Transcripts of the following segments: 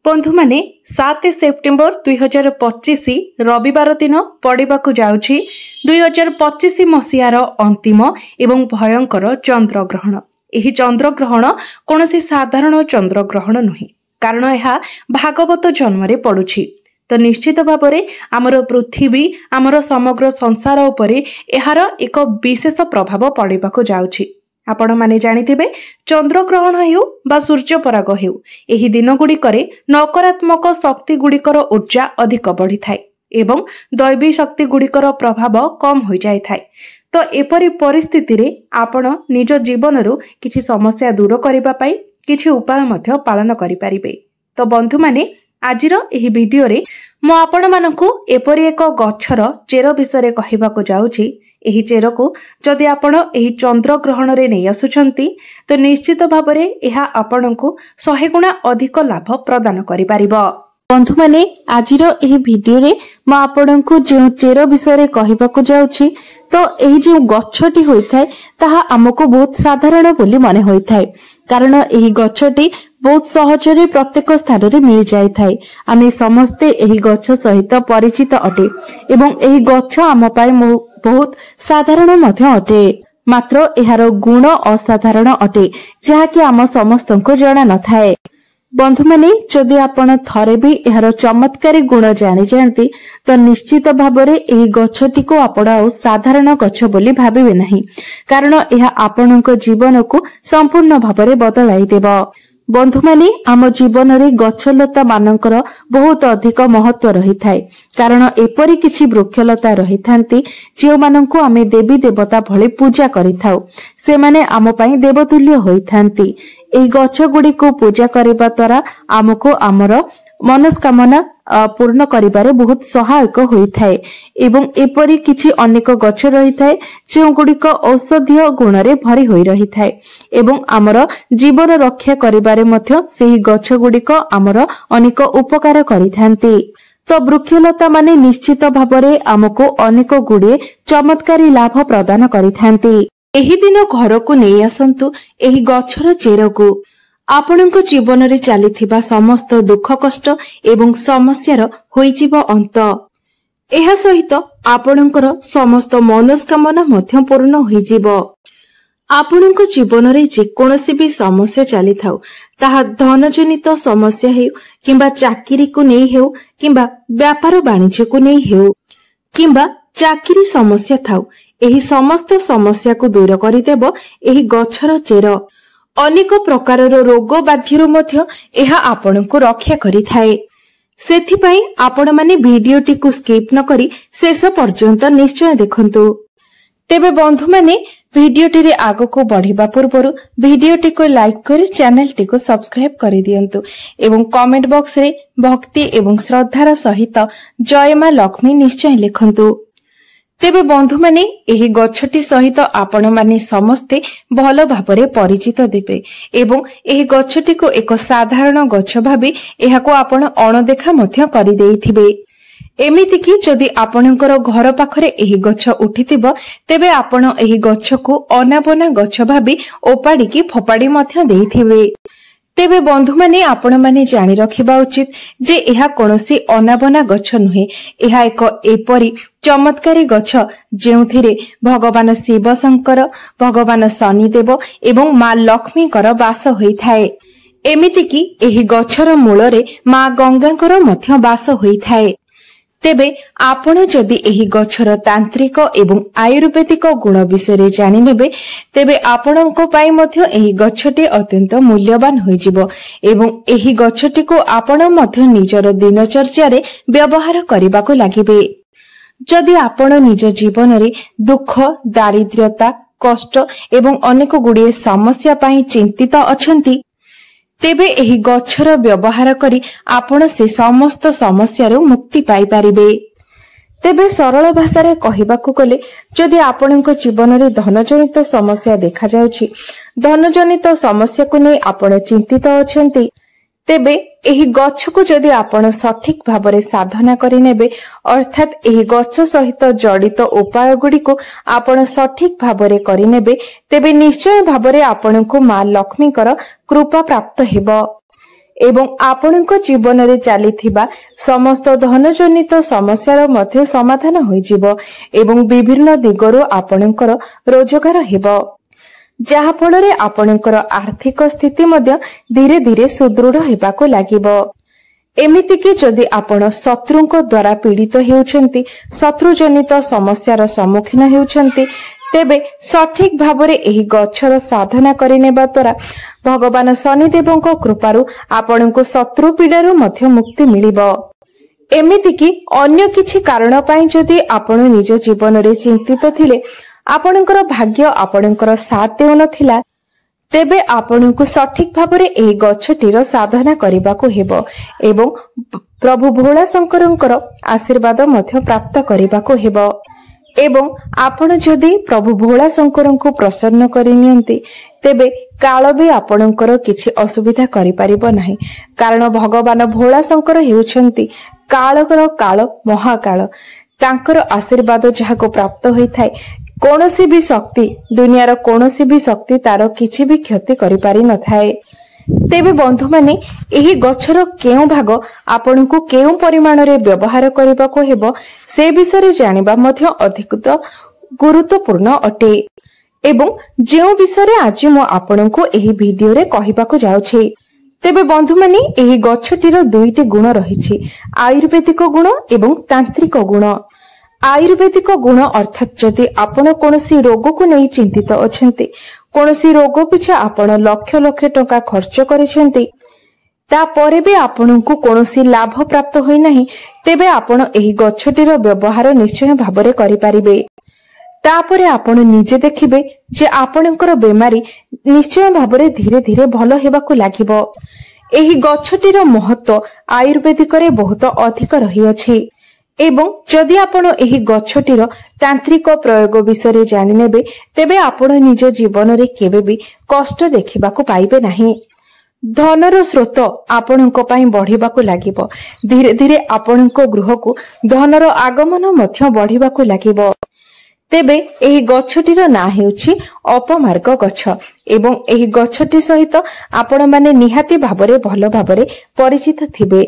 बंधु माने 7 सेप्टेम्बर 2025 रविवार दिन पड़ाकू जाउछि 2025 मसीहार अंतिम एवं भयंकर चंद्रग्रहण। एही चंद्रग्रहण कौनसी साधारण चंद्रग्रहण नुहे, कारण यह भागवत जन्म पड़ुछि। तो निश्चित भाव में आमर पृथ्वी आमर समग्र संसार उपरे एहार एक विशेष प्रभाव पड़ाकू जाउछि। आपण माने जानिथिबे चंद्रग्रहण हेउ बा सूर्यपराग हेउ एही दिन गुड़िकरे नकारात्मक शक्ति गुड़िकर ऊर्जा अधिक बढ़ी थाए एवं दैवी शक्ति गुड़िकर प्रभाव कम हो जाय थाए। तो एपरि परिस्थिति रे आपण निज जीवनरु किछि समस्या दूर करिबा पई किछि उपाय मध्य पालन करि परिबे। तो बंधु माने आजिर एही वीडियो रे मो आपण मानकु एपरि एक गछर चेर विषय कहिबाकू जाउछि। एही चेर को जदि आपण एही चंद्रग्रहण रे नै आसुछंती तो निश्चित भाव रे एहा आपणकु 100 गुणा अधिक लाभ प्रदान करि परिबो। बंधु माने आजिर एही वीडियो रे म आपणकु जे चेर विषय रे कहिबाकू जाउछि तो एही जे गछटी होइथाय ताहा हमको बहुत साधारण बोली माने होइथाय, कारण एही गछटी बहुत सहजरे प्रत्येक स्थान रे मिल जाय थाए। आमे समस्ते एही गछ सहित परिचित अटे एवं एही गछ आम पाए बहुत साधारण मध्य अटे, मात्र एहार गुण असाधारण अटे जहाँकि आम समस्तंको जणा न थाए। बंधु माने जदि आपण थरे भी एहार चमत्कारी गुण जानि जानती तो निश्चित भाबरे एही गछटी को आपण आ साधारण गछ बोली भाबिबे नाही, कारण एहा आपणको जीवन को संपूर्ण भाबरे बदलाई देबो। बंधु माने आम जीवन रे गछलता मानकर बहुत अधिक महत्व रही थाए, कारण एपरी किछि वृक्षलता रही थांती जे माननको आमे देवी देवता भले पूजा करि थाउ, से माने आम पई देवतुल्य होई थांती। एही गछ गुडी को पूजा करबा द्वारा आमको आमर मनस्कामना पूर्ण करिबारे बहुत सहायक होई थाए एवं एपरी किछि अनेक गछ रही थाए जे गुडीक औषधीय गुण रे भरी होई रही थाए एवं आमर जीवन रक्षा करिबारे मध्य सेही गछ गुडीक आमर अनेक उपकार करिथांती। तो वृक्षलता माने निश्चित भाबरे आमको अनेक गुडे चमत्कारी लाभ प्रदान करिथांती। एही दिन घर को नै आसंतु एही गछर चेर को आपणको जीवन रे चलीथिबा समस्त दुख कष्ट एवं समस्यार होइजिबो अंत। एहा सहित आपणकर समस्त मनस्कामना मध्य पूर्ण होइजिबो। आपणको जीवन रे जे कोनोसी भी समस्या चली थाउ, ताहा धन जनित समस्या हेउ किंबा चाकरी को नै हेउ किंबा व्यापार वाणिज्य को नै हेउ किंबा चाकरी समस्या थाउ, एही समस्त समस्या को दूर करिदेबो एही गछर चेर। अनेक प्रकारर रोग बाध्यरु मध्य एहा आपणको रक्षा करि थाए। सेथिपई आपण माने वीडियोटी को स्किप न करी शेष पर्यंत निश्चय देखंतु। तेबे बंधु माने वीडियोटी रे आगो को बढ़िबा पूर्वरु वीडियोटी को लाइक करी चैनलटी को सब्सक्राइब करि दियंतु एवं कमेंट बॉक्स रे भक्ति एवं श्रद्धार सहित जय मां लक्ष्मी निश्चय लिखंतु। तेबे बंधु माने एही गछटी सहित आपण माने समस्ते भल भाबरे परिचित देबे एवं एही गछटी को एक साधारण गछ भाबी एहाको आपण अणदेखा मध्य करि देइथिबे। एमिति कि जदि आपणकर घर पाखरे एही गछ उठिथिबो तेबे आपण एही गछ को अनाबना गछ भाबी ओपाडी की फोपाडी मध्य देइथिबे। तेबे बंधु माने आपण माने जानि रखिबा उचित जे एहा कोनोसी अनाबना गछ नुहे, एहा एक एपरी चमत्कारी गछ जेउथिरे भगवान शिव शंकर, भगवान शनिदेव एवं मां लक्ष्मीकर वास होइथाए। एमिति कि एही गछर मूलरे मां गंगाकर मध्य वास होइथाए। तेबे आपण जदि एही गछर तांत्रिक एवं आयुर्वेदिक गुण विषय जानि नेबे तेबे आपणको पाई मध्य एही गछटी अत्यंत मूल्यवान होइजिबो एवं एही गछटी को आपण मध्य निजर दिनचर्या रे व्यवहार करिबाको लागिबे। जदि आपण निज जीवन रे दुख, दारिद्र्यता, कष्ट एवं अनेक गुडिये समस्या पाई चिंतित अछंती तेबे एही गछर व्यवहार करी आपण से समस्त समस्यारू मुक्ति पाई पारिबे। तेबे सरल भाषा रे कहिबाकू गले जदि आपणको जीवन रे धनजनित समस्या देखा जाउछि, धनजनित समस्या को नै आपण चिंतित अछंती, तेबे एही गछ को जदि आपण सठिक भाबरे साधना करि नेबे अर्थात एही गछ सहित जडित उपाय गुडी को आपण सठिक भाबरे करि नेबे तेबे निश्चय भाबरे आपणको मां लक्ष्मीकर कृपा प्राप्त हेबो। एवं आपणको जीवन रे चलीथिबा समस्त धनजनित समस्यार मध्य समाधान होइजिवो एवं विभिन्न दिगरु आपणकर रोजगार हेबो जहा फଳରେ आपणकर आर्थिक स्थिति मध्य धीरे धीरे सुदृढ़ हेबाको लागिवो। एमिति कि जदि आपण शत्रुंको द्वारा पीड़ित हेउछंती शत्रुजनित समस्यार सम्मुखीन हेउछंती तेबे सठिक भावरे एही गच्छर साधना करिनेबा द्वारा भगवान शनिदेवଙ୍କ कृपारु आपणको शत्रु पीड़ारु मध्य मुक्ति मिलिबो। एमिति कि अन्य किछि कारण पई जदि आपण निज जीवन रे चिंतित थिले आपणकर भाग्य आपणकर साथ देउ नथिला तेबे आपणको सठिक भावरे एही गच्छटीर साधना करिबाको हेबो एवं प्रभु भोला शंकरଙ୍କର आशीर्वाद मध्य प्राप्त करिबाको हेबो। एवं आपण जदि प्रभु भोला शंकरଙ୍କୁ प्रसन्न करिनियंती तेबे काल भी आपणकर किछि असुविधा करि परिबो नाही कारण भगवान भोला शंकर हेउछंती कालकर काल महाकाल तांकर आशीर्वाद जहाको प्राप्त होई थाए कोनोसी भी शक्ति दुनियार कोनोसी भी शक्ति तार किछि भी क्षति करि पारि न थाए। तेबे बंधु माने एही गच्छर केउ भाग आपनकु केउ परिमाण रे व्यवहार करबाको हेबो से विषय जानिबा मध्य अधिक गुरुत्वपूर्ण अटे एवं जेउ विषय आज मो आपनकु एही वीडियो रे कहिबाको जाउछि तेबे बंधु माने एही गच्छटीर दुईटी गुण रहिछि आयुर्वेदिक गुण एवं तांत्रिक गुण। आयुर्वेदिक गुण अर्थात जदि आपण कोनोसी रोग को नहीं चिंतित अछंती कोनोसी रोग पिछा आपण लक्ष लक्ष टका खर्च करिसेंती ता परे भी आपनकु कोनोसी लाभ प्राप्त होई नाही तेबे आपण एही गच्छटीर व्यवहार निश्चय भाबरे करि परिबे। तापरे आपण निजे देखिबे जे आपणकर बेमारी निश्चय भाबरे धीरे धीरे भलो हेबाकु लागिबो। एही गच्छटीर महत्व आयुर्वेदिक रे बहुत अधिक रही अछि एवं जदि आपण एही गच्छटीर तांत्रिक प्रयोग विषय जानि नेबे तेबे आपण निज जीवन रे केबे भी कष्ट देखिबाकु पाइबे नाही। धनर स्रोत आपणको पई बढ़िबाकु लागिबो धीरे धीरे आपणको गृह को धनर आगमन मध्य बढ़िबाकु लागिबो। तेबे एही गच्छटीर ना हेउछि अपमार्ग गच्छ एवं एही गच्छटी सहित आपण माने निहाती भाबरे भलो भाबरे परिचित थिबे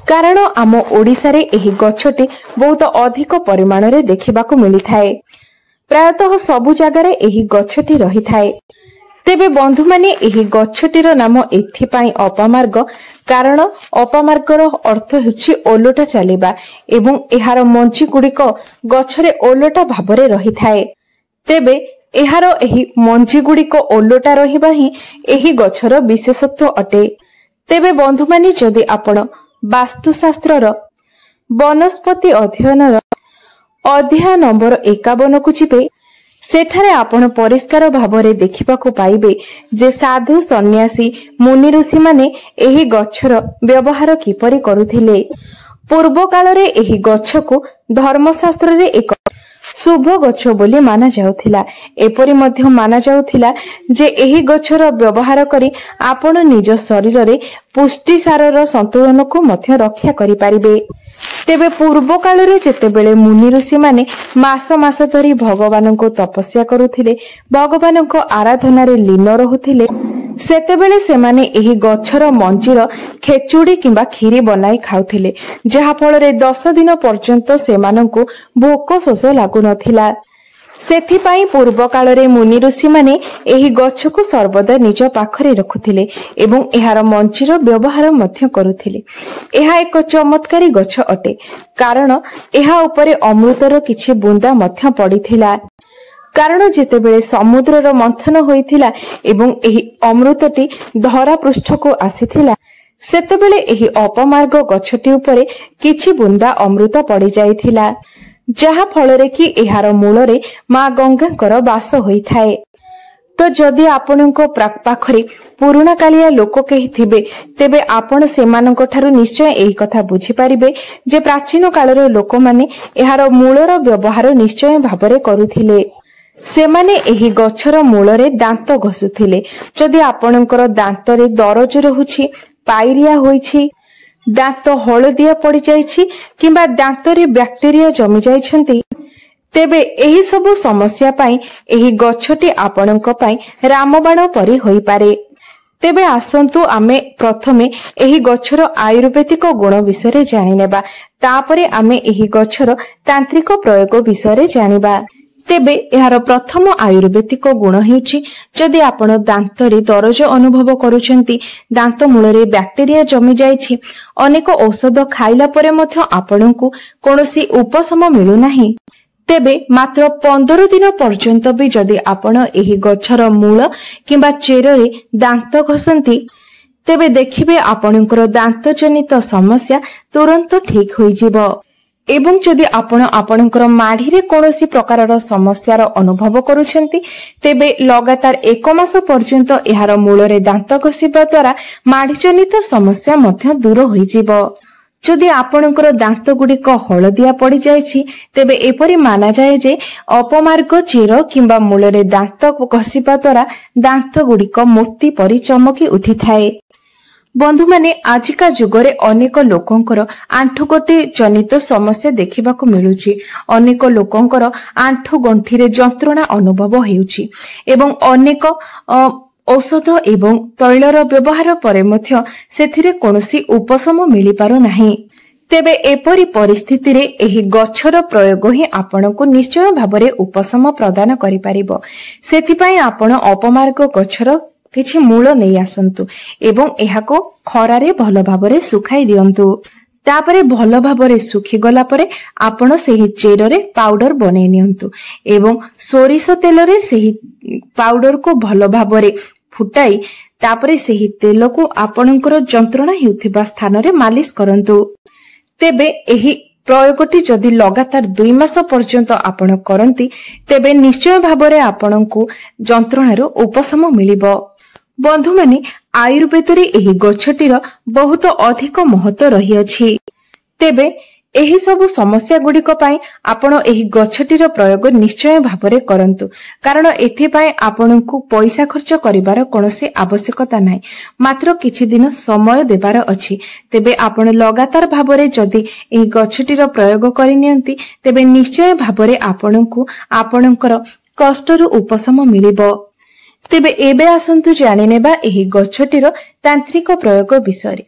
कारण आम ओडिसा रे एही गच्छटी बहुत अधिक परिमाण रे देखिबाकू मिली थाए प्रायतः सबु जगार एही गच्छटी रही थाए। तेबे बंधु माने एही गच्छटीर नाम एथिपाई अपमार्ग कारण अपमार्गर अर्थ हेउछि ओलोटा चलिबा एवं एहार मंची गुड़िक गछरे ओलोटा भाबरे रही थाए तेबे एहार एही मंची गुड़िक ओलोटा रहिबा ही एही गछर विशेषत्व अटे। तेबे बंधु माने जदि आपण वास्तुशास्त्रर वनस्पति अध्ययनर अध्याय नंबर 51 को जिबे सेठारे आपण परिष्कार भावरे देखिबाकू पाइबे जे साधु सन्यासी मुनि ऋषि माने एही गच्छर व्यवहार किपरि करुथिले। पूर्व काल रे एही गच्छ को धर्मशास्त्र रे एक शुभ गच्छ बोली माना जाउथिला एपरि मध्य माना जाउथिला जे एही गच्छर व्यवहार करी आपण निज शरीर रे पुष्टि सारर संतुलन को मध्य रक्षा करि पारिबे। तेबे पूर्व काल रे जेतेबेले मुनि ऋषि माने मास मास धरी भगवान को तपस्या करुथिले भगवान को आराधना रे लीन रहुथिले सेतेबेले सेमाने एही गच्छर मंजीर खेचुड़ी किंबा खीरी बनाई खाउथिले जहा फल रे 10 दिन पर्यंत सेमानंकु भोक शोष लागु नथिला। सेथिपाई पूर्व काल रे मुनि ऋषि माने एही गच्छ को सर्वदा निज पाखरे रखुथिले एवं एहार मंजीर व्यवहार मध्य करुथिले। एहा एक चमत्कारी गच्छ अटे कारण एहा उपरे अमृतर किछि बुंदा मध्य पड़िथिला कारण जेतेबेले समुद्रर मंथन होइथिला एवं एही अमृतटी धरा पृष्ठ को आसीथिला सेतेबेले एही अपमार्ग गच्छटी उपरे किछि बुंदा अमृत पड़ी जाइथिला जहा फଳରେ कि एहार मूଳରେ मां गंगाଙ୍କର वास होइथाए। तो जदि आपणको पाखरे पुराणा कालिया लोक केही थिबे तेबे आपण सेमानक ठारू निश्चय एही कथा बुझी पारिबे जे प्राचीन कालर लोक माने एहार मूळर व्यवहार निश्चय भाबरे करुथिले। सेमाने एही गच्छर मूଳରେ दांत घसुथिले जदि आपणकर दांत रे दरज रहुछि पायरिया होइछि दांत हळदिया पड़ी जाइछि किंबा दांत रे बैक्टेरिया जमी जाइछन्ति तेबे एही सब समस्या पाई एही गच्छटी आपणक पाई रामबाण परि होई पारे तेबे आसंतु आमे प्रथमे एही गछर आयुर्वेदिक गुण विषय जानिनेबा तापरे आमे एही गछर तांत्रिक प्रयोग विषय जानिबा। तेबे एहार प्रथम आयुर्वेदिक गुण हेउची जदि आपण दांतरे दरज अनुभव करूछंती, दांत मूलरे बैक्टेरिया जमी जायछि, अनेक औषध खाइला परे मध्य आपणकु कोनोसी उपशम मिलु नाही, तेबे मात्र 15 दिन पर्यंत भी जदि आपण एही गछर मूल किंबा चेररे दांत घसंती तेबे देखिबे आपणकर दांत जनित समस्या तुरंत ठीक होई जिवो। एवं जदि आपण आपणकर माढ़ी कोनोसी प्रकारर समस्यार अनुभव करूछंती तेबे लगातार 1 मास पर्यंत एहार मूलरे दांत घसिबा द्वारा माढ़ी जनित समस्या मध्य दूर होई जिवो। जदि आपणकर दांत गुड़िक हलदिया पड़ी जायछि तेबे एपरि माना जाए जे अपमार्ग चेर किंबा मूलरे दांत घसिबा द्वारा दांत गुड़िक मोती परि चमकी उठी थाए। बंधु माने आजिका जुगरे अनेक लोकंकर आंठुगोटी जनित समस्या देखिबाकू मिलुछि। अनेक लोकंकर आंठु गंठी रे जंत्रणा अनुभव हेउछि एवं अनेक औषध एवं तैलर व्यवहार परे मध्य सेथिरे कोनोसी उपशम मिली पारु नाही। तेबे एपरि परिस्थिति रे एही गछर प्रयोग ही आपनकु निश्चय भाबरे उपशम प्रदान करि पारिबो। सेथिपई आपण अपमार्ग गछर किछि मूल नै आसंतु एवं एहाको खरारे भल भाबरे सुखाई दियंतु। तापरे भल भाबरे सुखी गला परे आपण सेही चेररे पाउडर बनै नियंतु एवं सोरिष तेलरे सेही पाउडर को भल भाबरे फुटाई तापरे सेही तेल को आपणकर जंत्रणा हेउथिबा स्थान रे मालिश करंतु। तेबे एही प्रयोगटी जदि लगातार 2 मास पर्यंत आपण करंती तेबे निश्चय भाबरे आपणकु जंत्रणार उपशम मिलिबो। बंधु माने आयुर्वेद रे एही गछटीर बहुत अधिक महत्व रही अछि। तेबे एही सब समस्या गुड़िक पई आपण एही गछटीर प्रयोग निश्चय भाबरे करंतु, कारण एथि पई आपणकु पैसा खर्च करिवार कोनोसी आवश्यकता नाही, मात्र किछि दिन समय देबार अछि। तेबे आपण लगातार भाबरे जदि एही गछटीर प्रयोग करिनियंती तेबे निश्चय भाबरे आपणकु आपणकर कष्टरु उपशम मिलिबो। तेबे एबे आसंतु जानिनेबा एही गछटीर तांत्रिक प्रयोग विषय।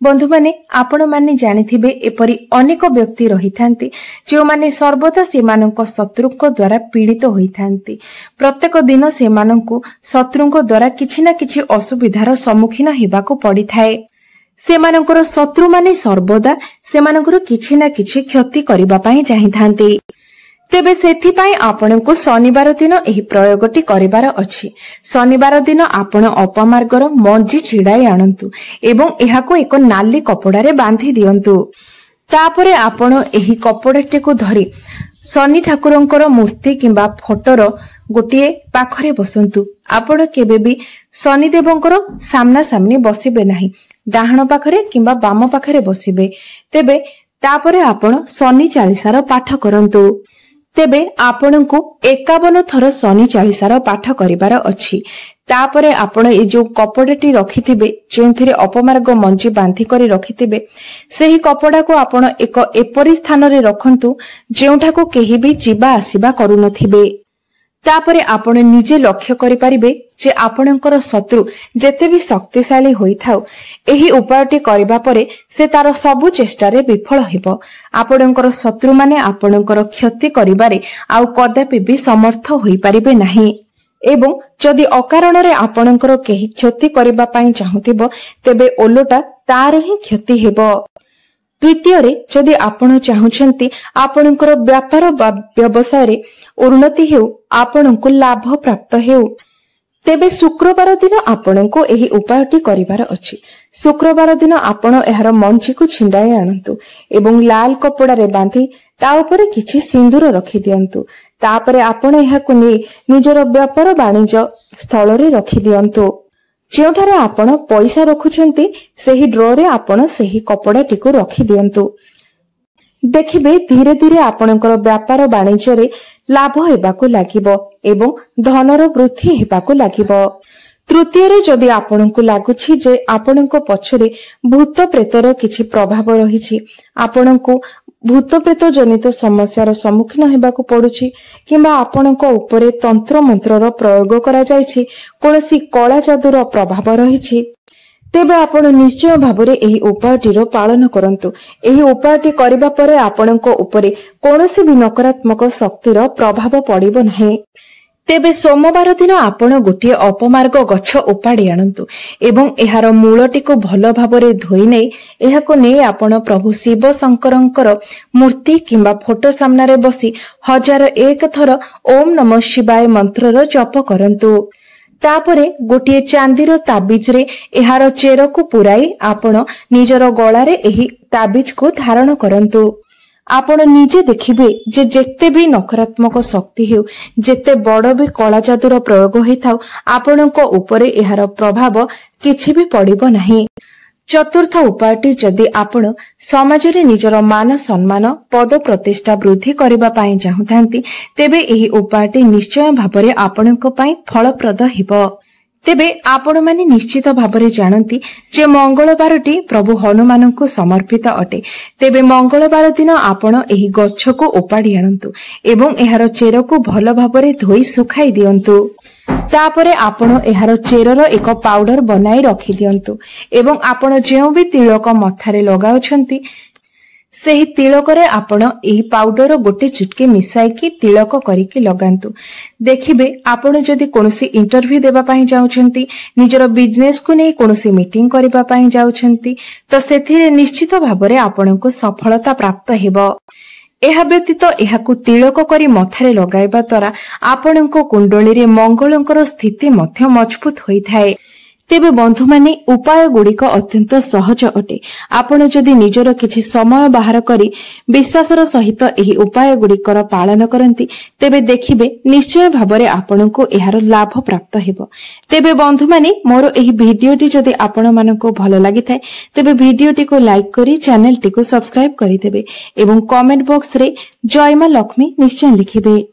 बंधु माने आपण माने जानिथिबे एपरि अनेक व्यक्ति रहिथांती जो माने सर्वदा सेमानक शत्रुक द्वारा पीड़ित होइथांती। प्रत्येक दिन सेमानकु शत्रुक द्वारा किछि ना किछि असुविधार सम्मुखीन हेबाकू पड़िथाए। सेमानकर शत्रु माने सर्वदा सेमानकर किछि ना किछि क्षति करिबा पई चाहिथांती। तेबे सेथिपाई आपणकु शनिवार दिन एही प्रयोगटी करिवार अछि। शनिवार दिन आपण अपमार्गर मंजी छिड़ाई आनंतु एवं एहाको एक नाली कपड़ारे बांधी दियंतु। तापरे आपण एही कपड़ाटी को धरी शनि ठाकुरंकर मूर्ति किंबा फोटोर गोटिए पाखरे बसंतु। आपण केबे भी शनि देवंकर सामना सामनी बसिबे नाही, डाहाण पाखरे किंबा बाम पाखरे बसिबे। तेबे तापरे आपण शनि चालीसार पाठ करंतु। तेबे आपणकु 51 थर शनि चालीसार पाठ करिवार अछि। तापरे आपण ए जो कपड़ाटी रखिथिबे जेंथिरे अपमार्ग मंजी बांधी करी रखिथिबे सेही कपड़ा को आपण एक एपरि स्थान रे रखंतु जेउठाको केही भी जीवा आसीबा करू नथिबे। तापरे आपण निजे लक्ष्य करि परिबे जे आपणकर शत्रु जेते भी शक्तिशाली होइथाउ एही उपायटी करिबा परे से तार सबु चेष्टा रे विफल हेबो। आपणकर शत्रु माने आपणकर क्षति करिबारे आउ कदापि भी समर्थ होई परिबे नाही एवं जदि अकारण रे आपणकर केही क्षति करिबा पई चाहुथिबो तेबे ओलोटा तार ही क्षति हेबो। द्वितीय रे जदि आपण चाहुछंती आपणकर व्यापार व्यवसाय रे उन्नति हेउ आपणको लाभ प्राप्त हेउ तेबे शुक्रवार दिन आपणको एही उपायटी करिवार अछि। शुक्रवार दिन आपण एहार मंची को छिंडाई आनंतु एवं लाल कपड़ा रे बांधी ता ऊपर किछि सिंदूर रखि दियंतु। तापरे आपण एहाको निजर व्यापार वाणिज्य स्थल रे रखि दियंतु। जेउठारे आपण पैसा रखुछंती सेही ड्रॉ रे आपण सेही कपड़ाटी को रखि दियंतु। देखिबे धीरे धीरे आपणकर व्यापार वाणिज्य रे लाभ हेबाकू लागिबो एवं धनर वृद्धि हेबाकू लागिबो। तृतीय जदि आपनकु लागुछि जे आपनक पछरे भूत प्रेतर किछि प्रभाव रहिछि, आपनकु भूत प्रेत जनित समस्यार सम्मुखीन हेबाकु पडुछि किंबा आपनक उपरे तंत्र मंत्रर प्रयोग करा जायछि, कोनोसी कला जादूर प्रभाव रहिछि, तेबे आपण निश्चय भाबरे एही उपायटीर पालन करंतु। एही उपायटी करिबा परे आपनक उपरे कोनोसी भी नकारात्मक शक्तिर प्रभाव पड़िबो नाही। तेबे सोमवार दिन आपण गोटे अपमार्ग गछ उपाड़ी आणंतु एवं एहार मूलटी को भल भाबरे धोई नै एहाको नै आपण प्रभु शिव शंकरंकर मूर्ति किंबा फोटो सामने बसी 1001 थर ओम नमः शिवाय मंत्रर जप करंतु। तापरे गोटे चांदीर ताबिज रे एहार चेर को पुराई आपण निजर गळारे एही ताबिज को धारण करंतु। आपण निजे देखिबे जे जेते भी नकारात्मक शक्ति हेउ, जेते बड़ भी कला जादूर प्रयोग होइथाउ, आपणक उपरे एहार प्रभाव किछि भी पड़िबो नाही। चतुर्थ उपायटी जदि आपण समाज रे निजर मान सम्मान पद प्रतिष्ठा वृद्धि करबा पई चाहुथांती, तेबे एही उपायटी निश्चय भाबरे आपणक पई फलप्रद हेबो। तेबे आपण माने निश्चित भाबरे जानती जे मंगलबारटी प्रभु हनुमान को समर्पित अटे। तेबे मंगलबार दिन आपण एही गछ को उपाड़ी आणंतु एवं एहार चेर को भल भाबरे धोई सुखाई दियंतु। तापरे आपण एहार चेरर एक पाउडर बनाई रखि दियंतु एवं आपण जेउ भी तिलक मथारे लगाउछंती सेही तिलकरे आपण एही पाउडर गोटे चुटकी मिसाई की तिलक करिके लगांतु। देखिबे आपण जदि कोनोसी इंटरव्यू देबा पई जाउछंती, निजर बिजनेस को नै कोनोसी मीटिंग करबा पई जाउछंती, तो सेथिरे निश्चित भाबरे आपणको सफलता प्राप्त हेबो। एहा व्यतीत एहाकु तिलक करी मथारे लगाइबा द्वारा आपणको कुंडली रे मंगलंकर स्थिति मध्य मजबूत होइथाय। तेबे बंधु माने उपाय गुड़िक अत्यंत सहज अटे। आपण जदि निजर किछि समय बाहर करी विश्वासर सहित एही उपाय गुड़िकर पालन करंती, तेबे देखिबे निश्चय भाबरे आपणको एहार लाभ प्राप्त हेबो। तेबे बंधु माने मोर एही भिडियोटी जदि आपण मानको भलो लागिथाय, तेबे भिडियोटी को लाइक करी चैनल टी को सब्सक्राइब करि देबे एवं कमेंट बॉक्स रे जय मां लक्ष्मी निश्चय लिखिबे।